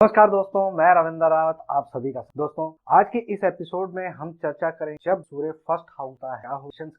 नमस्कार दोस्तों, मैं रविंद्र रावत आप सभी का दोस्तों आज के इस एपिसोड में हम चर्चा करें जब सूर्य फर्स्ट हाउस का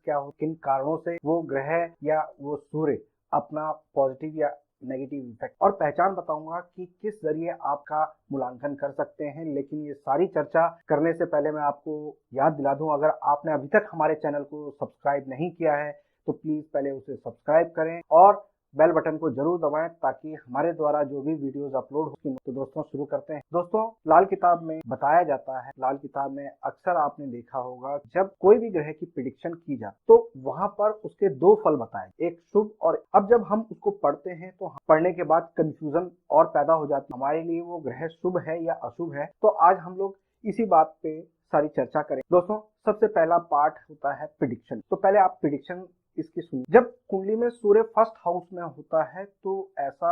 क्या हो किन कारणों से वो ग्रह या वो सूर्य अपना पॉजिटिव या नेगेटिव इफेक्ट और पहचान बताऊंगा कि किस जरिए आपका मूल्यांकन कर सकते हैं। लेकिन ये सारी चर्चा करने से पहले मैं आपको याद दिला दूं, अगर आपने अभी तक हमारे चैनल को सब्सक्राइब नहीं किया है तो प्लीज पहले उसे सब्सक्राइब करें और बेल बटन को जरूर दबाएं ताकि हमारे द्वारा जो भी वीडियोस अपलोड हो। तो दोस्तों शुरू करते हैं। दोस्तों लाल किताब में बताया जाता है, लाल किताब में अक्सर आपने देखा होगा जब कोई भी ग्रह की प्रिडिक्शन की जाए तो वहां पर उसके दो फल बताए, एक शुभ और अब जब हम उसको पढ़ते हैं तो पढ़ने के बाद कंफ्यूजन और पैदा हो जाती है हमारे लिए वो ग्रह शुभ है या अशुभ है। तो आज हम लोग इसी बात पे सारी चर्चा करें। दोस्तों सबसे पहला पार्ट होता है प्रिडिक्शन। तो पहले आप प्रिडिक्शन इसकी सुनिए। जब कुंडली में सूर्य फर्स्ट हाउस में होता है तो ऐसा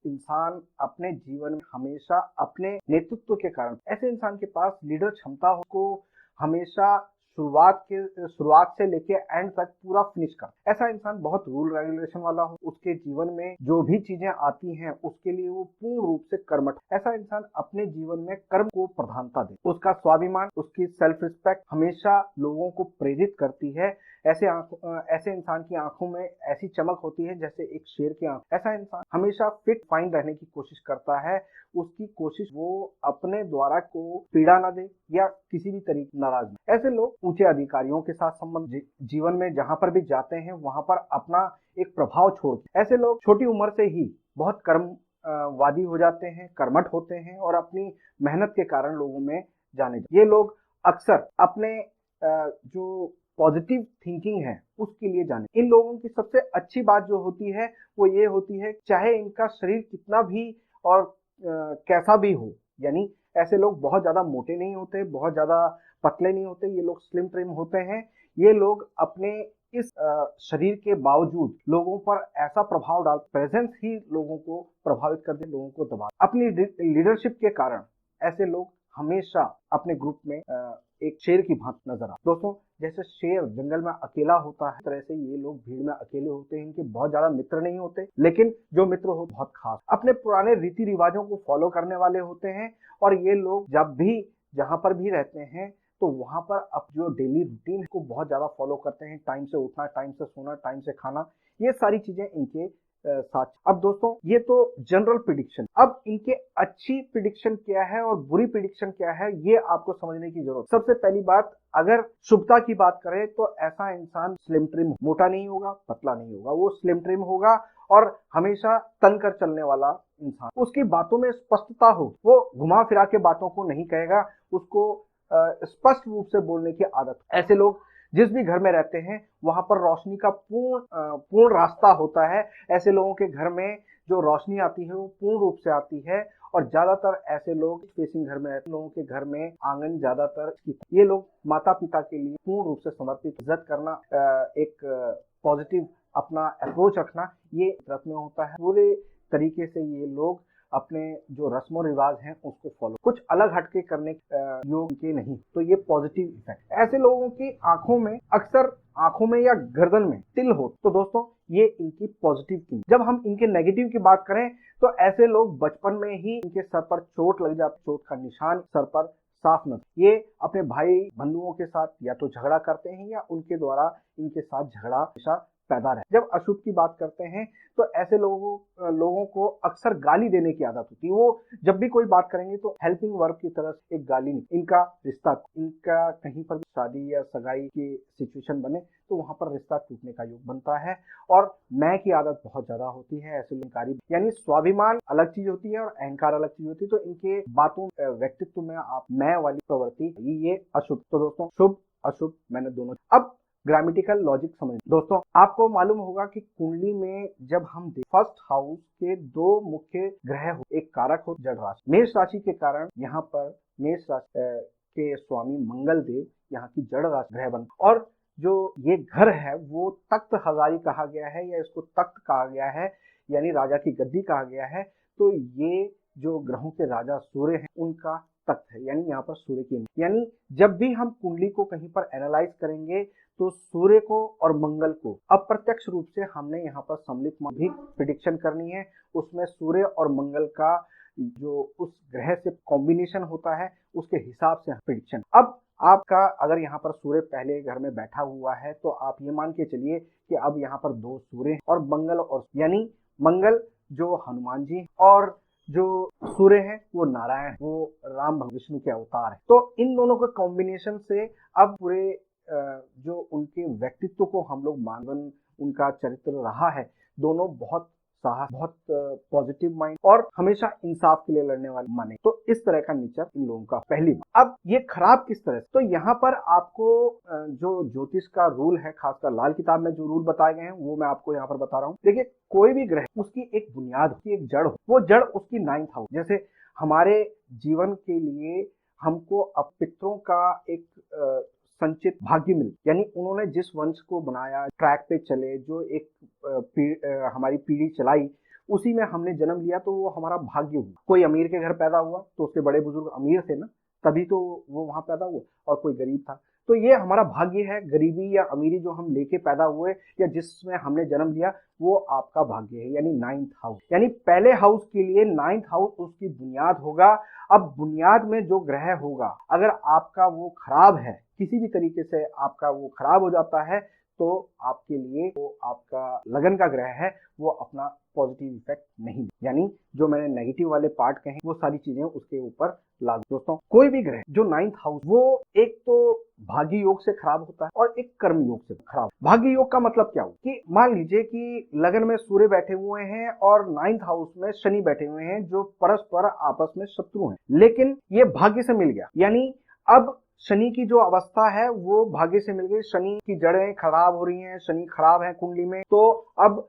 इंसान अपने जीवन में हमेशा अपने नेतृत्व के कारण, ऐसे इंसान के पास लीडर क्षमता हो को हमेशा शुरुआत से लेके एंड तक पूरा फिनिश कर। ऐसा इंसान बहुत रूल रेगुलेशन वाला हो, उसके जीवन में जो भी चीजें आती हैं उसके लिए वो पूर्ण रूप से कर्मठ। ऐसा इंसान अपने जीवन में कर्म को प्रधानता दे। उसका स्वाभिमान, उसकी सेल्फ रिस्पेक्ट हमेशा लोगों को प्रेरित करती है। ऐसे इंसान की आंखों में ऐसी चमक होती है जैसे एक शेर की आंख। ऐसा इंसान हमेशा फिट फाइन रहने की कोशिश करता है। उसकी कोशिश वो अपने द्वारा को पीड़ा ना दे या किसी भी तरीके नाराज न। ऐसे लोग ऊंचे अधिकारियों के साथ संबंध जीवन में जहां पर भी जाते हैं वहां पर अपना एक प्रभाव छोड़ते। ऐसे लोग छोटी उम्र से ही बहुत वादी हो जाते हैं, कर्मठ होते हैं और अपनी मेहनत के कारण लोगों में जाने जाते। ये लोग अक्सर अपने जो पॉजिटिव थिंकिंग है उसके लिए जाने। इन लोगों की सबसे अच्छी बात जो होती है वो ये होती है, चाहे इनका शरीर कितना भी और कैसा भी हो, यानी ऐसे लोग बहुत ज्यादा मोटे नहीं होते, बहुत ज्यादा पतले नहीं होते, ये लोग स्लिम ट्रिम होते हैं। ये लोग अपने इस शरीर के बावजूद लोगों पर ऐसा प्रभाव डाल, प्रेजेंस ही लोगों को प्रभावित कर दे, लोगों को दबा। अपनी लीडरशिप के कारण ऐसे लोग हमेशा अपने ग्रुप में एक शेर की भांति नजर आ। दोस्तों जैसे शेर जंगल में अकेला होता है, तरह से ये लोग भीड़ में अकेले होते हैं। इनके बहुत ज्यादा मित्र नहीं होते, लेकिन जो मित्र हो बहुत खास, अपने पुराने रीति रिवाजों को फॉलो करने वाले होते हैं। और ये लोग जब भी जहां पर भी रहते हैं तो वहां पर अब जो डेली रूटीन को बहुत ज्यादा फॉलो करते हैं। टाइम से उठना, टाइम से सोना, टाइम से खाना, ये सारी चीजें इनके साथ। अब दोस्तों ये तो जनरल प्रिडिक्शन। अब इनके अच्छी प्रिडिक्शन क्या है और बुरी प्रिडिक्शन क्या है ये आपको समझने की जरूरत। सबसे पहली बात, अगर शुभता की बात करें तो ऐसा इंसान स्लिम ट्रिम, मोटा नहीं होगा, पतला नहीं होगा, वो स्लिम ट्रिम होगा और हमेशा तन कर चलने वाला इंसान। उसकी बातों में स्पष्टता हो, वो घुमा फिरा के बातों को नहीं कहेगा, उसको स्पष्ट रूप से बोलने की आदत। ऐसे लोग जिस भी घर में रहते हैं वहां पर रोशनी का पूर्ण रास्ता होता है। ऐसे लोगों के घर में जो रोशनी आती है वो पूर्ण रूप से आती है। और ज्यादातर ऐसे लोग फेसिंग घर में रहते हैं, लोगों के घर में आंगन ज्यादातर, ये लोग माता पिता के लिए पूर्ण रूप से समर्पित, इज्जत करना, एक पॉजिटिव अपना अप्रोच रखना, ये तरफ में होता है। पूरे तरीके से ये लोग अपने जो रस्म और रिवाज हैं उसको फॉलो, कुछ अलग हटके करने योग के नहीं। तो ये पॉजिटिव इफेक्ट। ऐसे लोगों की आंखों में अक्सर, आंखों में या गर्दन में तिल हो तो दोस्तों ये इनकी पॉजिटिव की। जब हम इनके नेगेटिव की बात करें तो ऐसे लोग बचपन में ही इनके सर पर चोट लग जाती, चोट का निशान सर पर साफ न। ये अपने भाई बंधुओं के साथ या तो झगड़ा करते हैं या उनके द्वारा इनके साथ झगड़ा हमेशा पैदा रहे। जब अशुभ की बात करते हैं तो ऐसे लोगों को अक्सर गाली देने की आदत होती है। वो जब भी कोई बात करेंगे तो हेल्पिंग वर्क की तरह से एक गाली नहीं। इनका रिश्ता, इनका कहीं पर भी शादी या सगाई की सिचुएशन बने तो वहां पर रिश्ता टूटने का योग बनता है। और मैं की आदत बहुत ज्यादा होती है। ऐसे लोग यानी स्वाभिमान अलग चीज होती है और अहंकार अलग चीज होती है। तो इनके बातों, व्यक्तित्व में आप मैं वाली प्रवृत्ति, ये अशुभ। तो दोस्तों शुभ अशुभ मैंने दोनों। अब ग्रामेटिकल लॉजिक समझ। दोस्तों आपको मालूम होगा कि कुंडली में जब हम फर्स्ट हाउस के दो मुख्य ग्रह हो, एक कारक हो जड़ राशि, मेष राशि के कारण यहाँ पर मेष राशि के स्वामी मंगल देव यहाँ की जड़ राशि ग्रह बन। और जो ये घर है वो तख्त हजारी कहा गया है या इसको तख्त कहा गया है, यानी राजा की गद्दी कहा गया है। तो ये जो ग्रहों के राजा सूर्य हैं उनका तख्त है, यानी यहाँ पर सूर्य की। यानी जब भी हम कुंडली को कहीं पर एनालाइज करेंगे तो सूर्य को और मंगल को अप्रत्यक्ष रूप से हमने यहाँ पर सम्मिलित भी प्रिडिक्शन करनी है। उसमें सूर्य और मंगल का जो उस ग्रह से कॉम्बिनेशन होता है उसके हिसाब से प्रिडिक्शन। अब आपका अगर यहाँ पर सूर्य पहले घर में बैठा हुआ है तो आप ये मान के चलिए कि अब यहाँ पर दो सूर्य और मंगल, और यानी मंगल जो हनुमान जी और जो सूर्य है वो नारायण, वो राम विष्णु के अवतार है। तो इन दोनों के कॉम्बिनेशन से अब पूरे जो उनके व्यक्तित्व को हम लोग मानवन उनका चरित्र रहा है, दोनों बहुत साहस, बहुत पॉजिटिव माइंड और हमेशा इंसाफ के लिए लड़ने वाले माने। तो इस तरह का नेचर इन लोगों का पहली बात। अब ये खराब किस तरह से, तो यहाँ पर आपको जो ज्योतिष का रूल है, खासकर लाल किताब में जो रूल बताए गए हैं वो मैं आपको यहाँ पर बता रहा हूँ। देखिए, कोई भी ग्रह उसकी एक बुनियाद, उसकी एक जड़ हो, वो जड़ उसकी 9th हाउस। जैसे हमारे जीवन के लिए हमको अब पितरों का एक संचित भाग्य मिल, यानी उन्होंने जिस वंश को बनाया, ट्रैक पे चले, जो एक हमारी पीढ़ी चलाई, उसी में हमने जन्म लिया, तो वो हमारा भाग्य हुआ। कोई अमीर के घर पैदा हुआ तो उसके बड़े बुजुर्ग अमीर थे ना, तभी तो वो वहां पैदा हुआ, और कोई गरीब था, तो ये हमारा भाग्य है। गरीबी या अमीरी जो हम लेके पैदा हुए या जिसमें हमने जन्म लिया वो आपका भाग्य है, यानी 9th हाउस। यानी पहले हाउस के लिए 9th हाउस उसकी बुनियाद होगा। अब बुनियाद में जो ग्रह होगा, अगर आपका वो खराब है, किसी भी तरीके से आपका वो खराब हो जाता है, तो आपके लिए वो आपका लगन का ग्रह है, वो अपना पॉजिटिव इफेक्ट नहीं, यानी जो मैंने नेगेटिव वाले पार्ट कहे वो सारी चीजें उसके ऊपर लागू। दोस्तों, कोई भी ग्रह जो 9th हाउस, वो एक तो भाग्य योग से खराब होता है और एक कर्म योग से खराब। भाग्य योग का मतलब क्या हो कि मान लीजिए कि लगन में सूर्य बैठे हुए हैं और 9th हाउस में शनि बैठे हुए हैं, जो परस्पर आपस में शत्रु हैं, लेकिन ये भाग्य से मिल गया, यानी अब शनि की जो अवस्था है वो भाग्य से मिल गई। शनि की जड़ें खराब हो रही हैं, शनि खराब है कुंडली में, तो अब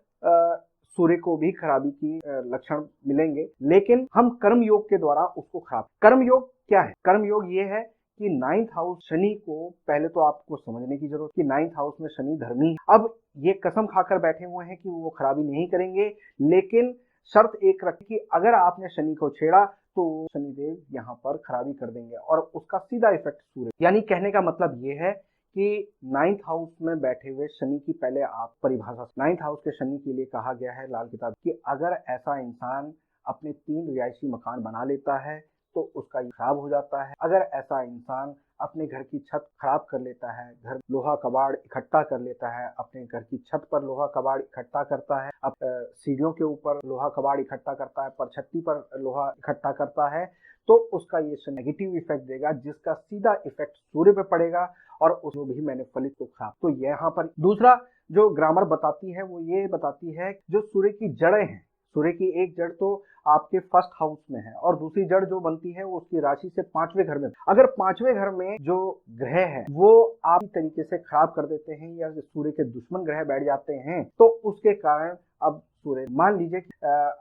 सूर्य को भी खराबी की लक्षण मिलेंगे, लेकिन हम कर्म योग के द्वारा उसको खराब। कर्म योग क्या है? कर्म योग ये है कि 9th हाउस शनि को, पहले तो आपको समझने की जरूरत कि 9th हाउस में शनि धर्मी है। अब ये कसम खाकर बैठे हुए हैं कि वो खराबी नहीं करेंगे, लेकिन शर्त एक रखी कि अगर आपने शनि को छेड़ा तो शनिदेव यहाँ पर खराबी कर देंगे और उसका सीधा इफेक्ट सूर्य। यानी कहने का मतलब ये है कि 9th हाउस में बैठे हुए शनि की पहले आप परिभाषा, 9th हाउस के शनि के लिए कहा गया है लाल किताब कि अगर ऐसा इंसान अपने 3 रिहायशी मकान बना लेता है तो उसका ये खराब हो जाता है। अगर ऐसा इंसान अपने घर की छत खराब कर लेता है, घर लोहा कबाड़ इकट्ठा कर लेता है, अपने घर की छत पर लोहा कबाड़ इकट्ठा करता है, अब सीढ़ियों के ऊपर लोहा कबाड़ इकट्ठा करता है, परछत्ती पर लोहा इकट्ठा करता है, तो उसका ये नेगेटिव इफेक्ट देगा, जिसका सीधा इफेक्ट सूर्य पे पड़ेगा और उसको भी मैंने फलित को खराब। तो यहाँ पर दूसरा जो ग्रामर बताती है वो ये बताती है जो सूर्य की जड़ें हैं, सूर्य की एक जड़ तो आपके 1st हाउस में है और दूसरी जड़ जो बनती है वो उसकी राशि से 5वें घर में। अगर 5वें घर में जो ग्रह है वो आप तरीके से खराब कर देते हैं या सूर्य के दुश्मन ग्रह बैठ जाते हैं, तो उसके कारण अब सूर्य, मान लीजिए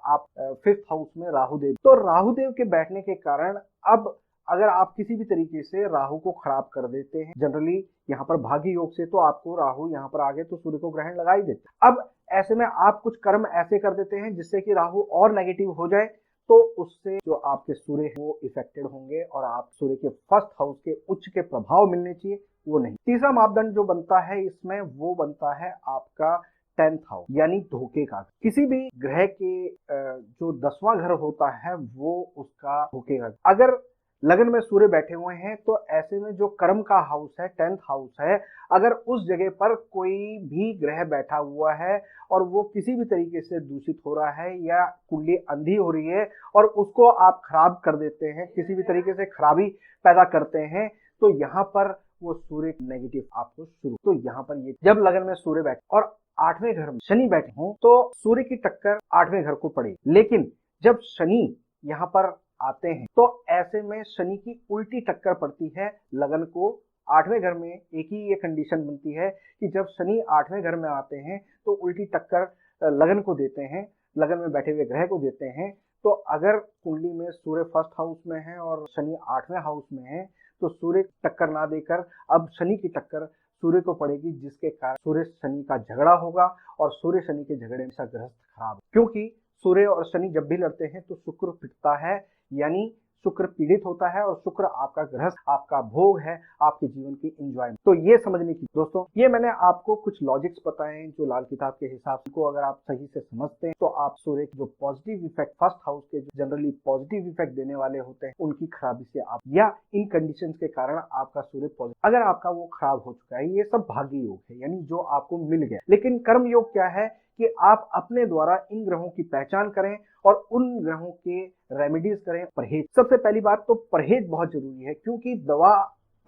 आप 5th हाउस में राहुदेव, तो राहुदेव के बैठने के कारण अब अगर आप किसी भी तरीके से राहु को खराब कर देते हैं, जनरली यहाँ पर भाग्य योग से तो आपको राहु यहाँ पर आगे तो सूर्य को ग्रहण लगा ही देते। अब ऐसे में आप कुछ कर्म ऐसे कर देते हैं जिससे कि राहु और नेगेटिव हो जाए, तो उससे जो आपके सूर्य है वो इफेक्टेड होंगे और आप सूर्य के 1st हाउस के उच्च के प्रभाव मिलने चाहिए वो नहीं। तीसरा मापदंड जो बनता है इसमें वो बनता है आपका 10th हाउस, यानी धोखे का। किसी भी ग्रह के जो 10वां घर होता है वो उसका धोखे का। अगर लगन में सूर्य बैठे हुए हैं तो ऐसे में जो कर्म का हाउस है, 10th हाउस है, अगर उस जगह पर कोई भी ग्रह बैठा हुआ है और वो किसी भी तरीके से दूषित हो रहा है या कुंडली अंधी हो रही है और उसको आप खराब कर देते हैं, किसी भी तरीके से खराबी पैदा करते हैं, तो यहाँ पर वो सूर्य नेगेटिव आपको शुरू। तो यहाँ पर ये जब लगन में सूर्य बैठे और 8वें घर में शनि बैठे हों तो सूर्य की टक्कर 8वें घर को पड़े, लेकिन जब शनि यहाँ पर आते हैं तो ऐसे में शनि की उल्टी टक्कर पड़ती है लगन को 8वें घर में। एक ही ये कंडीशन बनती है कि जब शनि 8वें घर में आते हैं तो उल्टी टक्कर लगन को देते हैं, लगन में बैठे हुए ग्रह को देते हैं। तो अगर कुंडली में सूर्य 1st हाउस में है और शनि 8वें हाउस में है तो सूर्य टक्कर ना देकर अब शनि की टक्कर सूर्य को पड़ेगी, जिसके कारण सूर्य शनि का झगड़ा होगा और सूर्य शनि के झगड़े में ग्रस्त खराब, क्योंकि सूर्य और शनि जब भी लड़ते हैं तो शुक्र पिटता है, यानी शुक्र पीड़ित होता है और शुक्र आपका गृहस्थ, आपका भोग है, आपके जीवन की एंजॉयमेंट। तो ये समझने की दोस्तों, ये मैंने आपको कुछ लॉजिक्स बताए हैं जो लाल किताब के हिसाब से, को अगर आप सही से समझते हैं तो आप सूर्य के जो पॉजिटिव इफेक्ट, फर्स्ट हाउस के जो जनरली पॉजिटिव इफेक्ट देने वाले होते हैं, उनकी खराबी से आप या इन कंडीशंस के कारण आपका सूर्य पॉजिटिव, अगर आपका वो खराब हो चुका है, ये सब भाग्य योग है, यानी जो आपको मिल गया। लेकिन कर्म योग क्या है कि आप अपने द्वारा इन ग्रहों की पहचान करें और उन ग्रहों के रेमेडीज करें। परहेज, सबसे पहली बात तो परहेज बहुत जरूरी है, क्योंकि दवा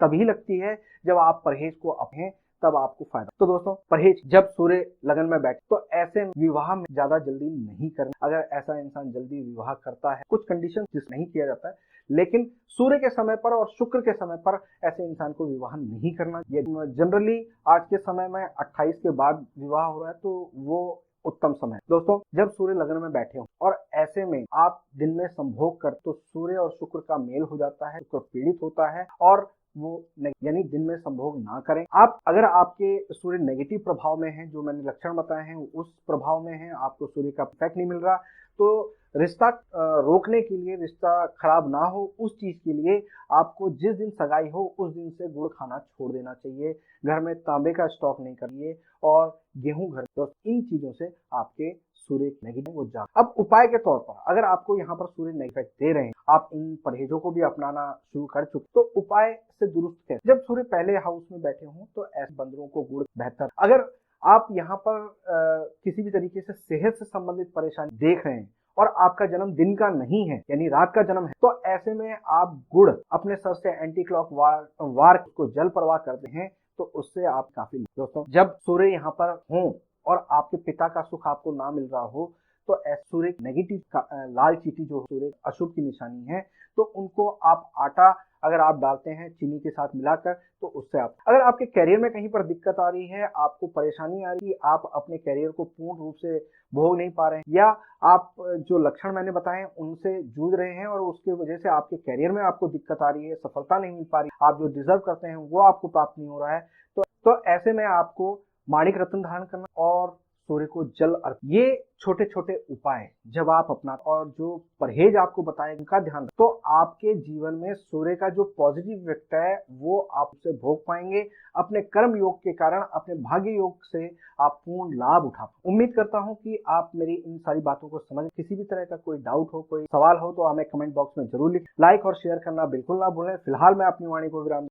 तभी लगती है जब आप परहेज को अपने, तब आपको फायदा। तो दोस्तों परहेज, जब सूर्य लगन में बैठे तो ऐसे विवाह में ज्यादा जल्दी नहीं करना। अगर ऐसा इंसान जल्दी विवाह करता है, कुछ कंडीशन जिस नहीं किया जाता है, लेकिन सूर्य के समय पर और शुक्र के समय पर ऐसे इंसान को विवाह नहीं करना। ये जनरली आज के समय में 28 के बाद विवाह हो रहा है, तो वो उत्तम समय। दोस्तों जब सूर्य लगन में बैठे हो और ऐसे में आप दिन में संभोग कर, तो सूर्य और शुक्र का मेल हो जाता है, शुक्र पीड़ित होता है और वो यानी दिन में संभोग ना करें। आप अगर आपके सूर्य नेगेटिव प्रभाव में है, जो मैंने लक्षण बताए हैं उस प्रभाव में है, आपको सूर्य का इफेक्ट नहीं मिल रहा, तो रिश्ता रोकने के लिए, रिश्ता खराब ना हो उस चीज के लिए आपको जिस दिन सगाई हो उस दिन से गुड़ खाना छोड़ देना चाहिए। घर में तांबे का स्टॉक नहीं करिए और गेहूं घर, तो इन चीजों से आपके सूर्य नेगेटिव वो जा। अब उपाय के तौर पर अगर आपको यहाँ पर सूर्य नेगेटिव दे रहे हैं, आप इन परहेजों को भी अपनाना शुरू कर चुके, तो उपाय से दुरुस्त कैसे? जब सूर्य पहले हाउस में बैठे हों तो ऐसे बंदरों को गुड़ बेहतर। अगर आप यहाँ पर किसी भी तरीके से सेहत से संबंधित परेशानी देख रहे हैं और आपका जन्म दिन का नहीं है, यानी रात का जन्म है, तो ऐसे में आप गुड़ अपने सर से एंटी क्लॉक वार को जल प्रवाह करते हैं, तो उससे आप काफी। दोस्तों जब सूर्य यहाँ पर हों और आपके पिता का सुख आपको ना मिल रहा हो, तो सूर्य नेगेटिव लाल चींटी जो सूर्य अशुभ की निशानी है, तो उनको आप आटा अगर आप डालते हैं चीनी के साथ मिलाकर, तो उससे आप, अगर आपके करियर में कहीं पर दिक्कत आ रही है, आपको परेशानी आ रही है, आप अपने करियर को पूर्ण रूप से भोग नहीं पा रहे हैं, या आप जो लक्षण मैंने बताए उनसे जूझ रहे हैं और उसकी वजह से आपके करियर में आपको दिक्कत आ रही है, सफलता नहीं मिल पा रही, आप जो डिजर्व करते हैं वो आपको प्राप्त नहीं हो रहा है, तो ऐसे में आपको माणिक रत्न धारण करना और सूर्य को जल अर्पण, ये छोटे छोटे उपाय जब आप अपना और जो परहेज आपको बताए उनका ध्यान रखें, तो आपके जीवन में सूर्य का जो पॉजिटिव इफेक्ट है वो आप उसे भोग पाएंगे। अपने कर्म योग के कारण, अपने भाग्य योग से आप पूर्ण लाभ उठा। उम्मीद करता हूं कि आप मेरी इन सारी बातों को समझ। किसी भी तरह का कोई डाउट हो, कोई सवाल हो, तो हमें कमेंट बॉक्स में जरूर लिखें। लाइक और शेयर करना बिल्कुल ना भूलें। फिलहाल मैं अपनी वाणी को विराम